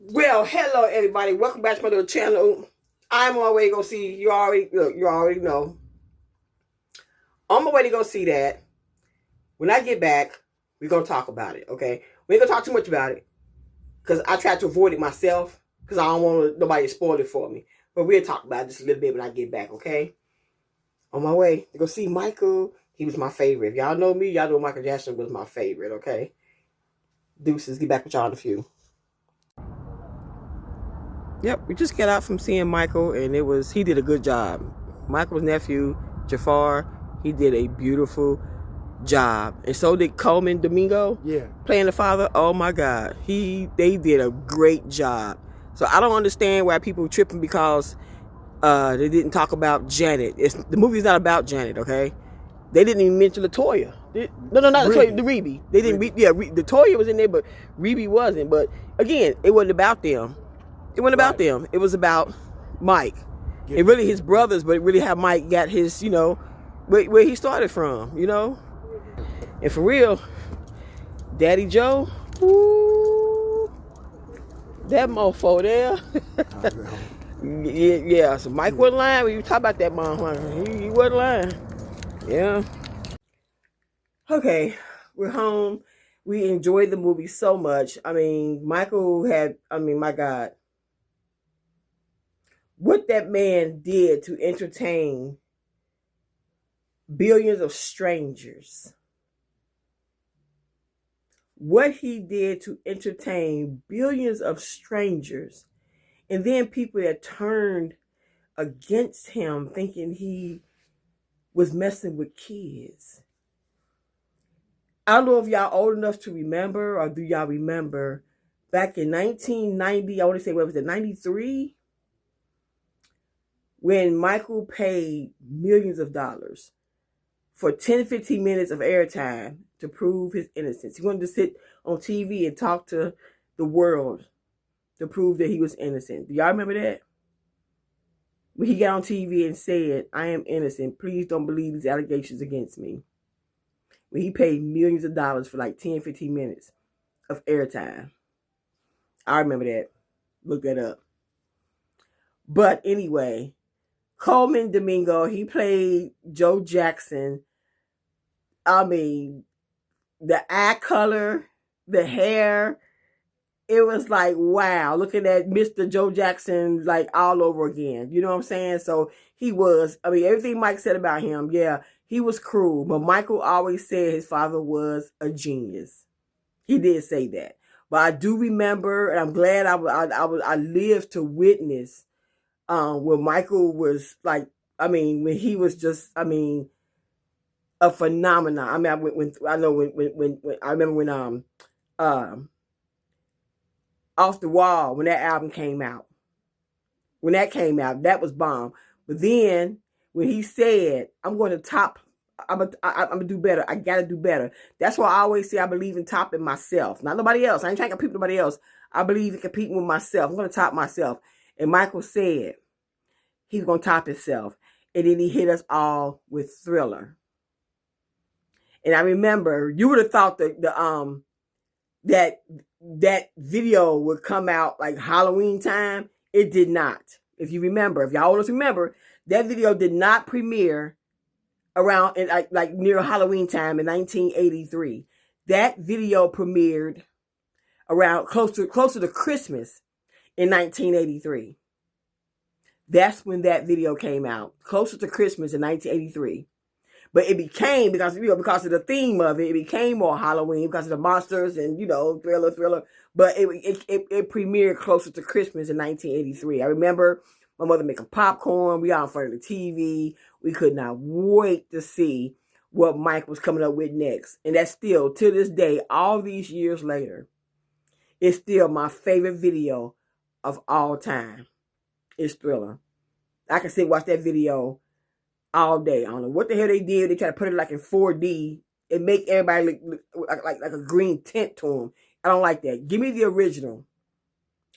Well, hello everybody. Welcome back to my little channel. I'm on my way to go see. You already look. You already know. On my way to go see that. When I get back, we're gonna talk about it. Okay, we ain't gonna talk too much about it because I tried to avoid it myself because I don't want nobody to spoil it for me. But we'll talk about it just a little bit when I get back. Okay. On my way to go see Michael. He was my favorite. If y'all know me, y'all know Michael Jackson was my favorite. Okay. Deuces. Get back with y'all in a few. Yep, we just got out from seeing Michael, and he did a good job. Michael's nephew, Jaafar, he did a beautiful job, and so did Coleman Domingo. Yeah, Playing the father. Oh my God, they did a great job. So I don't understand why people tripping because they didn't talk about Janet. The movie's not about Janet, okay? They didn't even mention Latoya. No, not Latoya, the Reby. They didn't. Latoya was in there, but Reby wasn't. But again, it wasn't about them. It wasn't about them. It was about Mike. Yeah. And really his brothers, but really how Mike got his, where he started from, And for real, Daddy Joe, ooh, that mofo there. yeah, so Mike wasn't lying when you talk about that mom. He wasn't lying. Yeah. Okay, we're home. We enjoyed the movie so much. I mean, my God. What that man did to entertain billions of strangers. What he did to entertain billions of strangers. And then people that turned against him thinking he was messing with kids. I don't know if y'all old enough to remember, or do y'all remember back in 1990, I want to say, what was it, 93? When Michael paid millions of dollars for 10, 15 minutes of airtime to prove his innocence. He wanted to sit on TV and talk to the world to prove that he was innocent. Do y'all remember that? When he got on TV and said, I am innocent. Please don't believe these allegations against me. When he paid millions of dollars for like 10, 15 minutes of airtime. I remember that. Look that up. But anyway, Coleman Domingo, he played Joe Jackson. I mean, the eye color, the hair, it was like, wow, looking at Mr. Joe Jackson like all over again. You know what I'm saying? So everything Mike said about him, yeah, he was cruel. But Michael always said his father was a genius. He did say that. But I do remember, and I'm glad I lived to witness when Michael was like, when he was just, a phenomenon. I remember when Off the Wall, when that album came out. When that came out, that was bomb. But then when he said, I'm gonna do better. I gotta do better. That's why I always say I believe in topping myself. Not nobody else. I ain't trying to compete with nobody else. I believe in competing with myself. I'm gonna top myself. And Michael said he's gonna top himself. And then he hit us all with Thriller. And I remember you would have thought that video would come out like Halloween time. It did not. If y'all always remember, that video did not premiere around like near Halloween time in 1983. That video premiered around closer to Christmas in 1983. That's when that video came out, closer to Christmas in 1983. But it became, because of the theme of it, it became more Halloween because of the monsters and, thriller. But it premiered closer to Christmas in 1983. I remember my mother making popcorn. We all in front of the TV. We could not wait to see what Mike was coming up with next. And that's still, to this day, all these years later, it's still my favorite video of all time. It's Thriller. I can sit and watch that video all day. I don't know what the hell they did. They try to put it like in 4D and make everybody look like a green tint to them. I don't like that. Give me the original.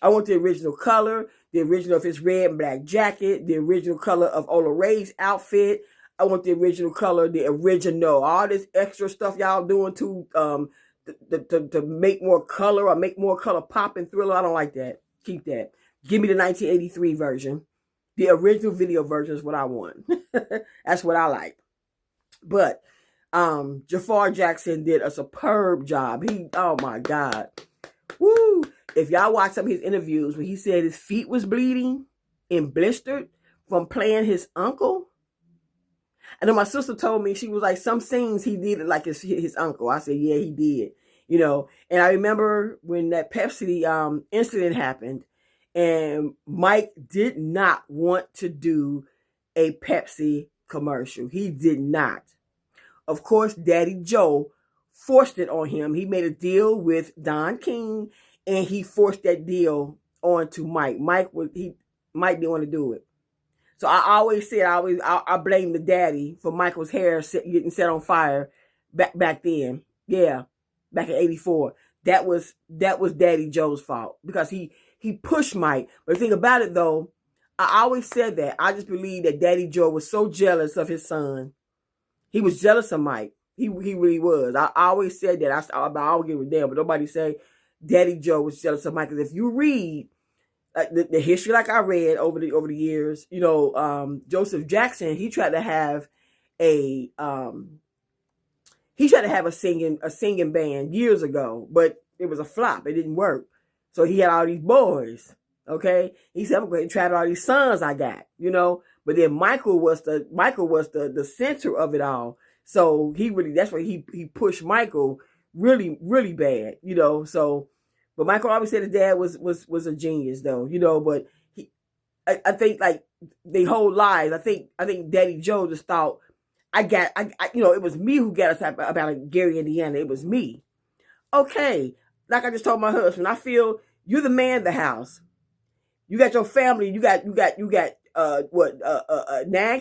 I want the original color, the original of his red and black jacket, the original color of Ola Ray's outfit. I want the original color, the original. All this extra stuff y'all doing to make more color or make more color pop in Thriller. I don't like that. Keep that. Give me the 1983 version. The original video version is what I want. That's what I like. But Jaafar Jackson did a superb job. Oh my God. Woo! If y'all watch some of his interviews when he said his feet was bleeding and blistered from playing his uncle. And then my sister told me, she was like, some scenes he did it like his uncle. I said, yeah, he did. You know, and I remember when that Pepsi incident happened, and Mike did not want to do a Pepsi commercial. He did not. Of course, Daddy Joe forced it on him. He made a deal with Don King, and he forced that deal onto Mike. Mike didn't want to do it. So I always said I blame the daddy for Michael's hair getting set on fire back then. Yeah, back in '84. That was Daddy Joe's fault because he pushed Mike. But the thing about it though, I always said that I just believe that Daddy Joe was so jealous of his son. He was jealous of Mike. He really was. I always said that. I always give a damn, but nobody say Daddy Joe was jealous of Mike. Because if you read the history, like I read over the years, you know, Joseph Jackson, he tried to have a singing band years ago, but it was a flop. It didn't work. So he had all these boys. Okay, he said, I'm going to try all these sons I got, you know. But then Michael was the center of it all. So that's why he pushed Michael really, really bad, you know. So, but Michael always said his dad was a genius though, you know. But I think like their whole lives, I think Daddy Joe just thought you know, it was me who got us about Gary, Indiana. It was me. Okay, like I just told my husband, I feel you're the man of the house. You got your family. You got 9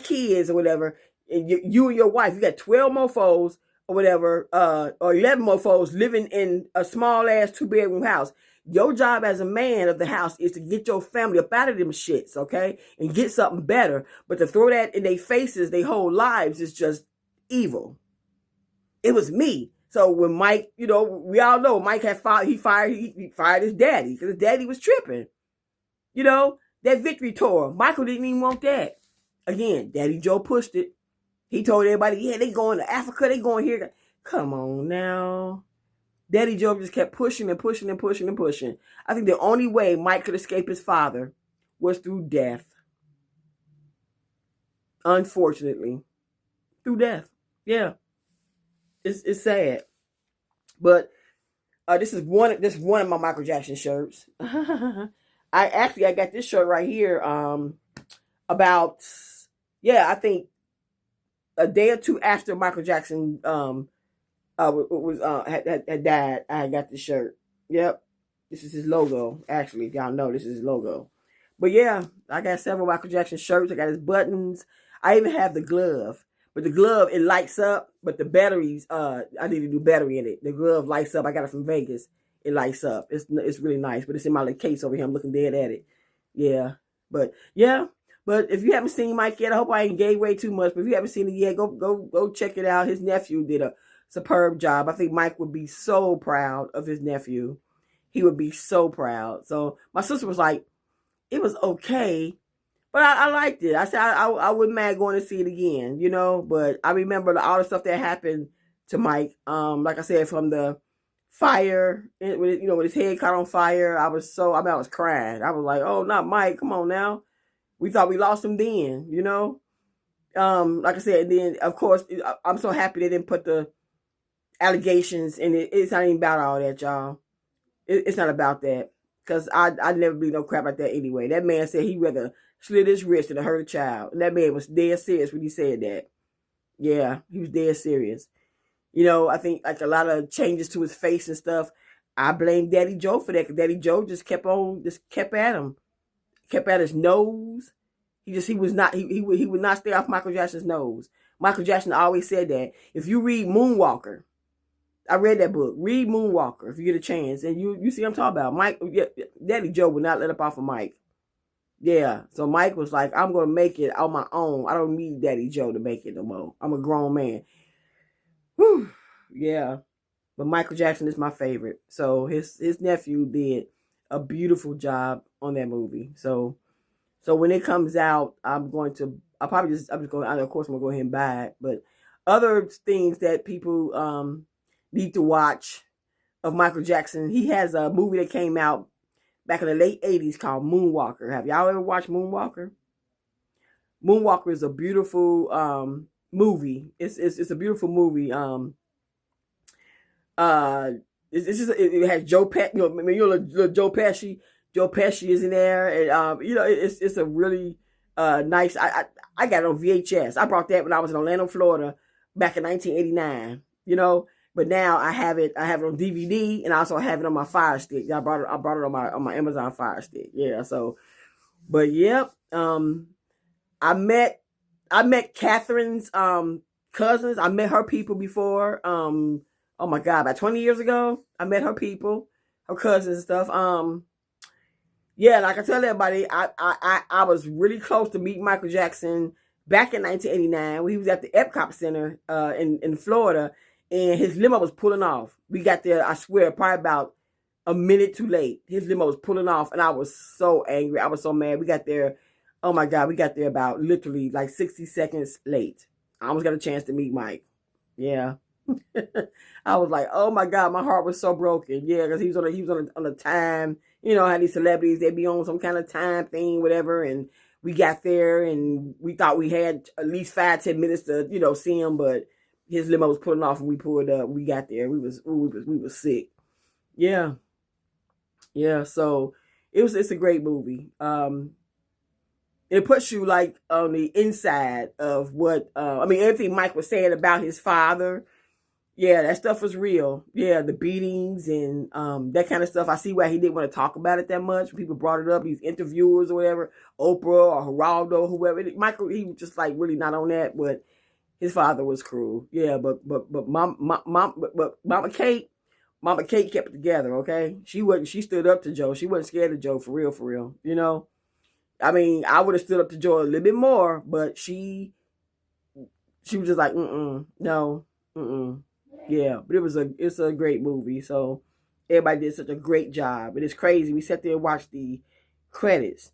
kids or whatever. And you and your wife. You got 12 mofos or whatever, or 11 mofos living in a small ass 2-bedroom house. Your job as a man of the house is to get your family up out of them shits, okay, and get something better. But to throw that in their faces, their whole lives is just evil. It was me. So when Mike, you know, we all know Mike had fired. He fired his daddy because his daddy was tripping. You know, that victory tour. Michael didn't even want that. Again, Daddy Joe pushed it. He told everybody, yeah, they going to Africa, they going here. Come on now. Daddy Joe just kept pushing and pushing and pushing and pushing. I think the only way Mike could escape his father was through death. Unfortunately. Through death. Yeah. It's sad. But this is one of my Michael Jackson shirts. I got this shirt right here about I think a day or two after Michael Jackson had died. I got this shirt. Yep. This is his logo. Actually, if y'all know, this is his logo. But yeah, I got several Michael Jackson shirts. I got his buttons. I even have the glove. But the glove, it lights up. But the batteries, I need to do battery in it. The glove lights up. I got it from Vegas. It lights up. It's really nice. But it's in my little case over here. I'm looking dead at it. Yeah. But yeah. But if you haven't seen Mike yet, I hope I ain't gave way too much. But if you haven't seen it yet, go check it out. His nephew did a superb job. I think Mike would be so proud of his nephew. He would be so proud. So my sister was like, it was okay. But I liked it. I said I wouldn't mind going to see it again, you know. But I remember all the stuff that happened to Mike. Like I said, from the fire, with his head caught on fire. I was crying. I was like, oh, not Mike. Come on now. We thought we lost him then, you know. Like I said, and then of course I'm so happy they didn't put the allegations in it. It's not even about all that, y'all. It's not about that. Because I never believe no crap about that anyway. That man said he'd rather slit his wrist than hurt a child. And that man was dead serious when he said that. Yeah, he was dead serious. You know, I think like a lot of changes to his face and stuff. I blame Daddy Joe for that. Because Daddy Joe just kept at him. Kept at his nose. He would not stay off Michael Jackson's nose. Michael Jackson always said that. If you read Moonwalker, I read that book. Read Moonwalker if you get a chance. And you see what I'm talking about. Mike, Daddy Joe would not let up off of Mike. Yeah. So Mike was like, I'm going to make it on my own. I don't need Daddy Joe to make it no more. I'm a grown man. Whew. Yeah. But Michael Jackson is my favorite. So his nephew did a beautiful job on that movie. So when it comes out, I'm just going, of course, I'm going to go ahead and buy it. But other things that people need to watch of Michael Jackson, he has a movie that came out back in the late 80s called Moonwalker. Have y'all ever watched Moonwalker? Moonwalker is a beautiful movie. It's a beautiful movie. Uh, it's just it has Joe Pesci. Little Joe Pesci. Joe Pesci is in there, and it's a really nice. I got it on VHS. I brought that when I was in Orlando, Florida, back in 1989. But now I have it. I have it on DVD, and I also have it on my Fire Stick. I brought it on my Amazon Fire Stick. Yeah. So, but yep. I met Catherine's cousins. I met her people before. Oh my God, about 20 years ago, I met her people, her cousins and stuff. Yeah, like I tell everybody, I was really close to meeting Michael Jackson back in 1989 when he was at the Epcot Center in Florida, and his limo was pulling off. We got there, I swear, probably about a minute too late. His limo was pulling off, and I was so angry. I was so mad. We got there, oh my God, we got there about literally like 60 seconds late. I almost got a chance to meet Mike. Yeah. I was like, oh my God, my heart was so broken. Yeah, because he was on a time. How these celebrities, they be on some kind of time thing, whatever. And we got there, and we thought we had at least 5-10 minutes to see him, but his limo was pulling off, and we pulled up. We got there. We was sick. Yeah, yeah. So it's a great movie. It puts you like on the inside of what everything Mike was saying about his father. Yeah, that stuff was real. Yeah, the beatings and that kind of stuff. I see why he didn't want to talk about it that much. People brought it up, these interviewers or whatever, Oprah or Geraldo, whoever. Michael, he was just like really not on that, but his father was cruel. Yeah, but Mama Kate kept it together, okay? She stood up to Joe. She wasn't scared of Joe for real. I would have stood up to Joe a little bit more, but she was just like, no, yeah, but it's a great movie. So everybody did such a great job. It is crazy. We sat there and watched the credits,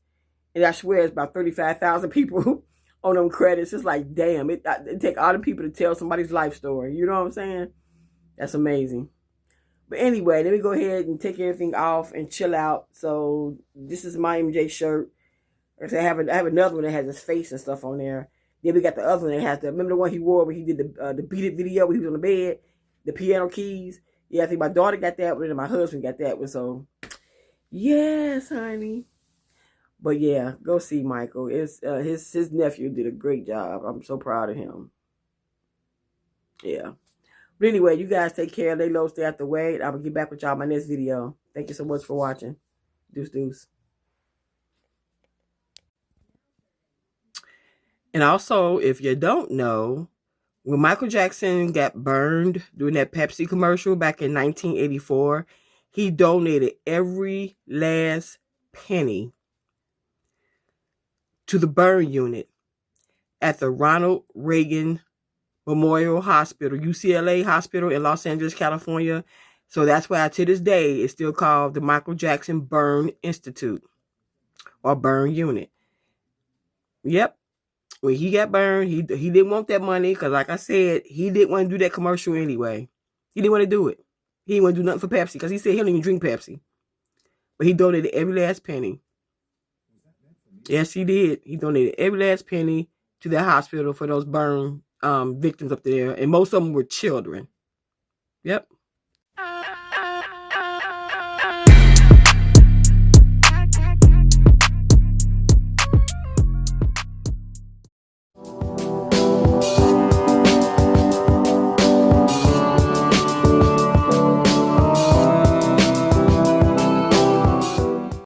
and I swear it's about 35,000 people on them credits. It's like, damn, it take all the people to tell somebody's life story. You know what I'm saying? That's amazing. But anyway, let me go ahead and take everything off and chill out. So this is my MJ shirt. I have another one that has his face and stuff on there. Then we got the other one that has remember the one he wore when he did the Beat It video when he was on the bed, the piano keys. Yeah, I think my daughter got that one and my husband got that one. So, yes, honey. But yeah, go see Michael. It's his nephew did a great job. I'm so proud of him. Yeah. But anyway, you guys take care. Lay low, stay out the way. I will get back with y'all in my next video. Thank you so much for watching. Deuce. And also, if you don't know, when Michael Jackson got burned doing that Pepsi commercial back in 1984, he donated every last penny to the burn unit at the Ronald Reagan Memorial Hospital, UCLA Hospital in Los Angeles, California. So that's why to this day it's still called the Michael Jackson Burn Institute or Burn Unit. Yep. When he got burned, he didn't want that money because, like I said, he didn't want to do that commercial anyway. He didn't want to do it. He didn't want to do nothing for Pepsi because he said he don't even drink Pepsi. But he donated every last penny. Yes, he did. He donated every last penny to that hospital for those burn victims up there. And most of them were children. Yep.